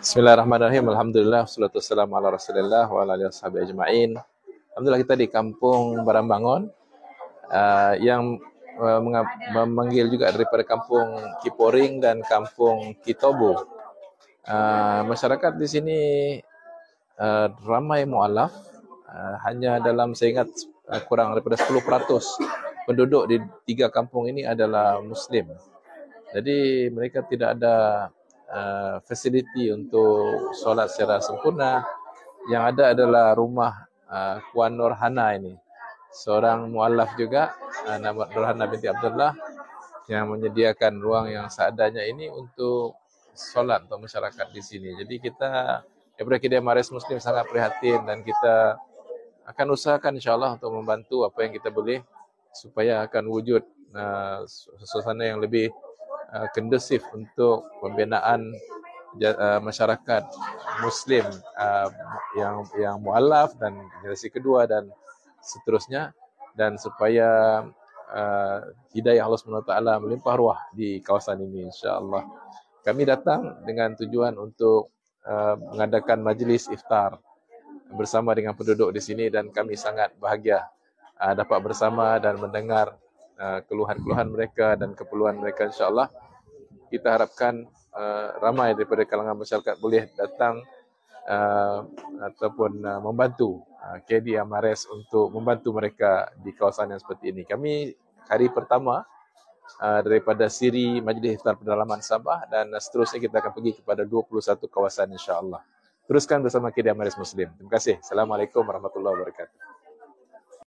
Bismillahirrahmanirrahim. Alhamdulillah, wassalatu wassalamu ala Rasulillah wa ala alihi washabihi ajma'in. Alhamdulillah, kita di Kampung Barambangon yang memanggil juga daripada Kampung Kiporing dan Kampung Kitobo. Masyarakat di sini ramai mualaf, hanya dalam saya ingat kurang daripada 10% penduduk di 3 kampung ini adalah Muslim. Jadi mereka tidak ada fasiliti untuk solat secara sempurna. Yang ada adalah rumah Puan Nurhana ini, seorang mualaf juga, nama Nurhana binti Abdullah, yang menyediakan ruang yang seadanya ini untuk solat untuk masyarakat di sini. Jadi kita daripada Kidai Maris Muslim sangat prihatin, dan kita akan usahakan insyaAllah untuk membantu apa yang kita boleh supaya akan wujud suasana yang lebih kondusif untuk pembinaan masyarakat Muslim yang mualaf dan generasi kedua dan seterusnya, dan supaya hidayah Allah SWT melimpah ruah di kawasan ini insya-Allah. Kami datang dengan tujuan untuk mengadakan majlis iftar bersama dengan penduduk di sini, dan kami sangat bahagia dapat bersama dan mendengar keluhan-keluhan mereka dan keperluan mereka insya-Allah. Kita harapkan ramai daripada kalangan masyarakat boleh datang ataupun membantu KD Amares untuk membantu mereka di kawasan yang seperti ini. Kami hari pertama daripada siri Majlis Iftar Pedalaman Sabah, dan seterusnya kita akan pergi kepada 21 kawasan insya-Allah. Teruskan bersama KD Amares Muslim. Terima kasih. Assalamualaikum warahmatullahi wabarakatuh.